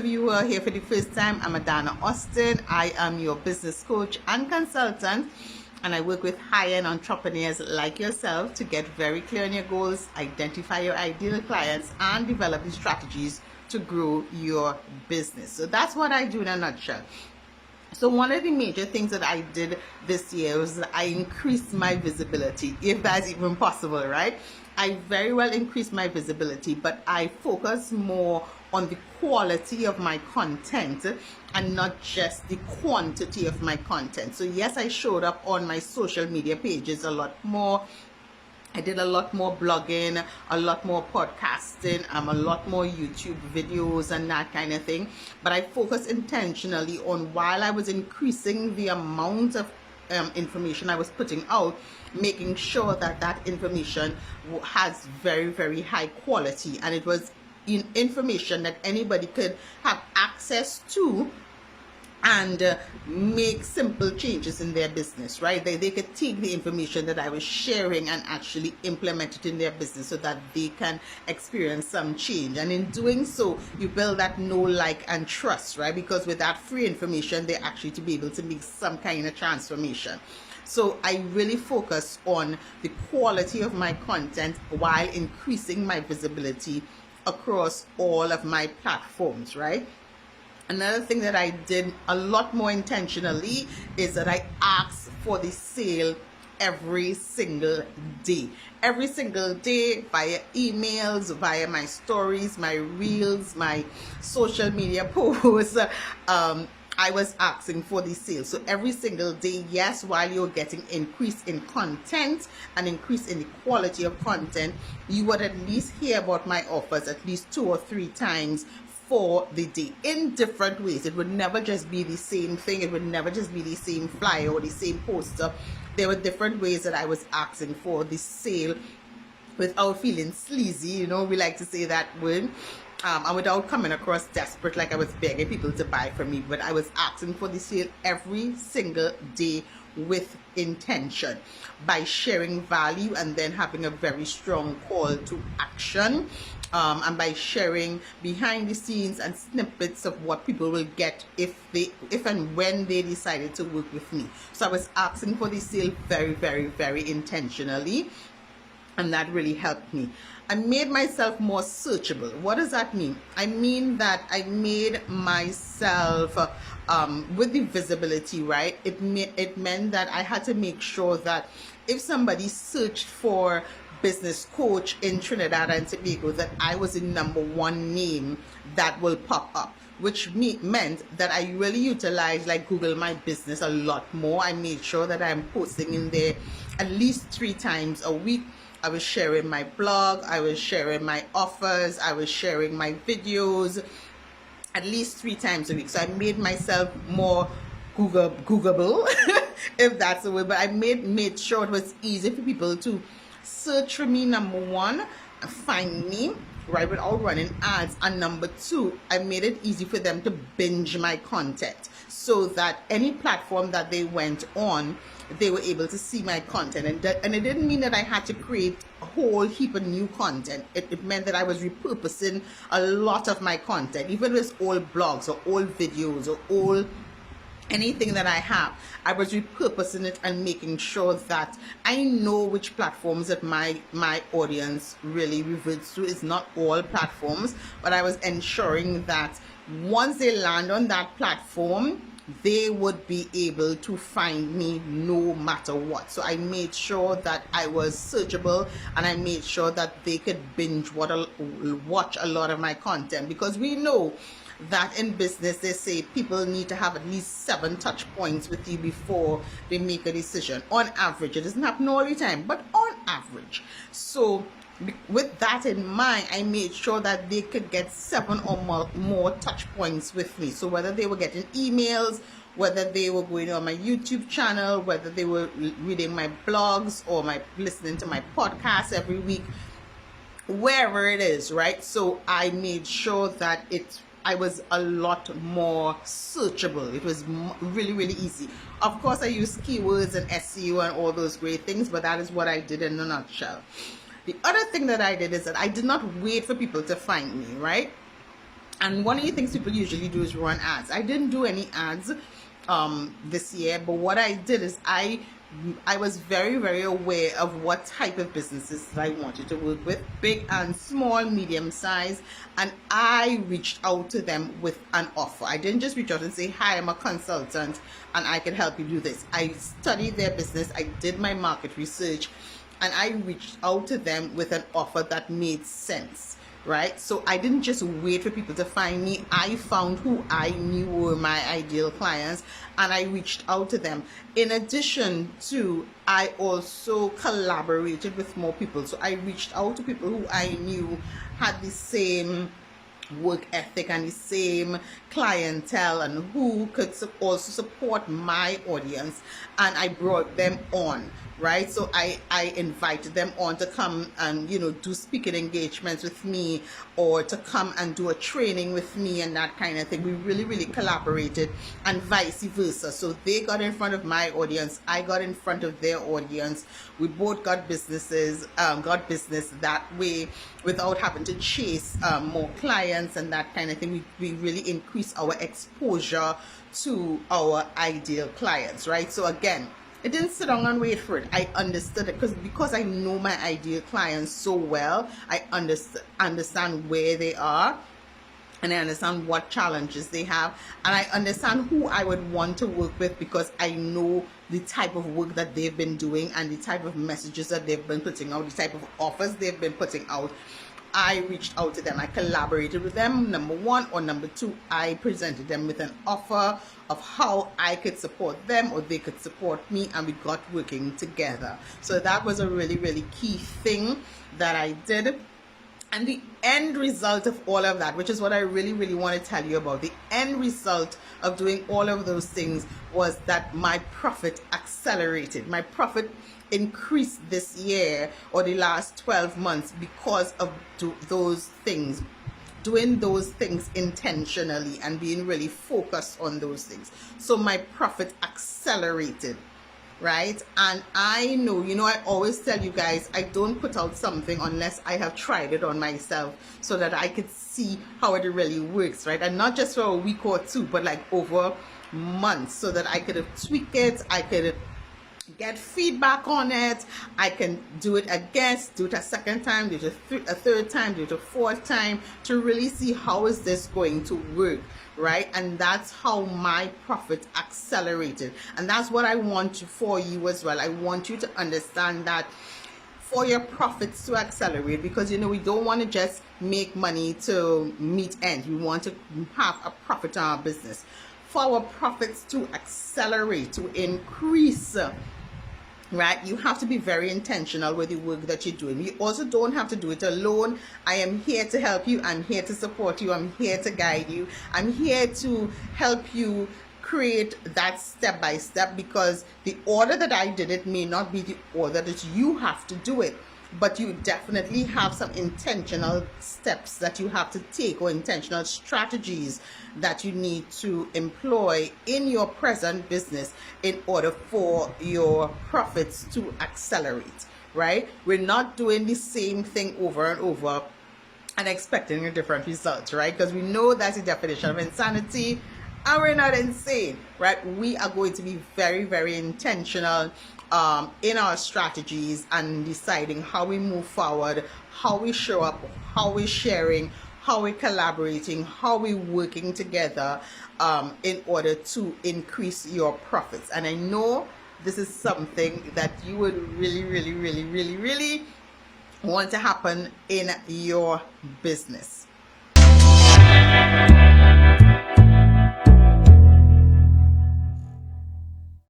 you who are here for the first time, I'm Adanna Austin. I am your business coach and consultant, and I work with high-end entrepreneurs like yourself to get very clear on your goals, identify your ideal clients, and develop the strategies to grow your business. So that's what I do in a nutshell. So one of the major things that I did this year was that I increased my visibility, if that's even possible, right? I very well increased my visibility, but I focus more on the quality of my content and not just the quantity of my content. So yes, I showed up on my social media pages a lot more. I did a lot more blogging, a lot more podcasting, a lot more YouTube videos and that kind of thing. But I focused intentionally on, while I was increasing the amount of information I was putting out, making sure that that information has very, very high quality, and it was information that anybody could have access to and make simple changes in their business, right? They could take the information that I was sharing and actually implement it in their business so that they can experience some change. And in doing so, you build that know, like, and trust, right? Because with that free information, they're actually to be able to make some kind of transformation. So I really focus on the quality of my content while increasing my visibility across all of my platforms, right? Another thing that I did a lot more intentionally is that I asked for the sale every single day. Every single day, via emails, via my stories, my reels, my social media posts. I was asking for the sale. So every single day, yes, while you're getting increase in content and increase in the quality of content, you would at least hear about my offers at least 2 or 3 times for the day in different ways. It would never just be the same thing. It would never just be the same flyer or the same poster. There were different ways that I was asking for the sale without feeling sleazy, you know, we like to say that word, and without coming across desperate, like I was begging people to buy from me. But I was asking for the sale every single day with intention, by sharing value and then having a very strong call to action, and by sharing behind the scenes and snippets of what people will get if and when they decided to work with me. So I was asking for the sale very, very, very intentionally, and that really helped me. I made myself more searchable. What does that mean? I mean that I made myself with the visibility, right? It meant that I had to make sure that if somebody searched for business coach in Trinidad and Tobago, that I was the #1 name that will pop up, which meant that I really utilized like Google My Business a lot more. I made sure that I'm posting in there at least 3 times a week. I was sharing my blog, I was sharing my offers, I was sharing my videos at least 3 times a week. So I made myself more Googleable, if that's the word. But I made sure it was easy for people to search for me, #1, find me, right, without running ads. And #2, I made it easy for them to binge my content, so that any platform that they went on, they were able to see my content. And it didn't mean that I had to create a whole heap of new content. It meant that I was repurposing a lot of my content, even if it's old blogs or old videos or old anything that I have. I was repurposing it and making sure that I know which platforms that my audience really reverts to. It's not all platforms, but I was ensuring that once they land on that platform, they would be able to find me no matter what. So I made sure that I was searchable, and I made sure that they could binge watch a lot of my content, because we know that in business they say people need to have at least 7 touch points with you before they make a decision. On average, it doesn't happen all the time, but on average. So with that in mind, I made sure that they could get 7 or more touch points with me. So whether they were getting emails, whether they were going on my YouTube channel, whether they were reading my blogs or listening to my podcast every week, wherever it is, right? So I made sure that I was a lot more searchable. It was really, really easy. Of course, I use keywords and SEO and all those great things, but that is what I did in a nutshell. The other thing that I did is that I did not wait for people to find me, right? And one of the things people usually do is run ads. I didn't do any ads this year, but what I did is I was very, very aware of what type of businesses that I wanted to work with, big and small, medium size, and I reached out to them with an offer. I didn't just reach out and say, hi, I'm a consultant and I can help you do this. I studied their business, I did my market research, and I reached out to them with an offer that made sense. Right? So I didn't just wait for people to find me. I found who I knew were my ideal clients and I reached out to them. In addition to, I also collaborated with more people. So I reached out to people who I knew had the same work ethic and the same clientele and who could also support my audience, and I brought them on, right? So I invited them on to come and do speaking engagements with me, or to come and do a training with me and that kind of thing. We really collaborated, and vice versa. So they got in front of my audience, I got in front of their audience. We both got business that way without having to chase more clients and that kind of thing. We really increase our exposure to our ideal clients, right? So again, I didn't sit down and wait for it. I understood it because I know my ideal clients so well. I understand where they are, and I understand what challenges they have, and I understand who I would want to work with because I know the type of work that they've been doing and the type of messages that they've been putting out, the type of offers they've been putting out. I reached out to them, I collaborated with them, number one, or number two, I presented them with an offer of how I could support them or they could support me, and we got working together. So that was a really key thing that I did. And the end result of all of that, which is what I really want to tell you about, the end result of doing all of those things was that my profit accelerated. My profit increased this year, or the last 12 months, because of those things, doing those things intentionally and being really focused on those things. So my profit accelerated. Right? And I know, I always tell you guys, I don't put out something unless I have tried it on myself so that I could see how it really works, right? And not just for a week or two, but like over months, so that I could tweak it, I could get feedback on it, I can do it again, do it a second time, do it a third time, do it a fourth time, to really see how is this going to work, right? And that's how my profit accelerated. And that's what I want for you as well. I want you to understand that for your profits to accelerate, because we don't want to just make money to meet ends. We want to have a profit in our business. For our profits to accelerate, to increase, right, you have to be very intentional with the work that you're doing. You also don't have to do it alone. I am here to help you. I'm here to support you. I'm here to guide you. I'm here to help you create that step by step, because the order that I did it may not be the order that you have to do it. But you definitely have some intentional steps that you have to take, or intentional strategies that you need to employ in your present business in order for your profits to accelerate, right? We're not doing the same thing over and over and expecting a different result, right? Because we know that's the definition of insanity, and we're not insane, right? We are going to be very intentional in our strategies and deciding how we move forward, how we show up, how we're sharing, how we're collaborating, how we're working together in order to increase your profits. And I know this is something that you would really want to happen in your business.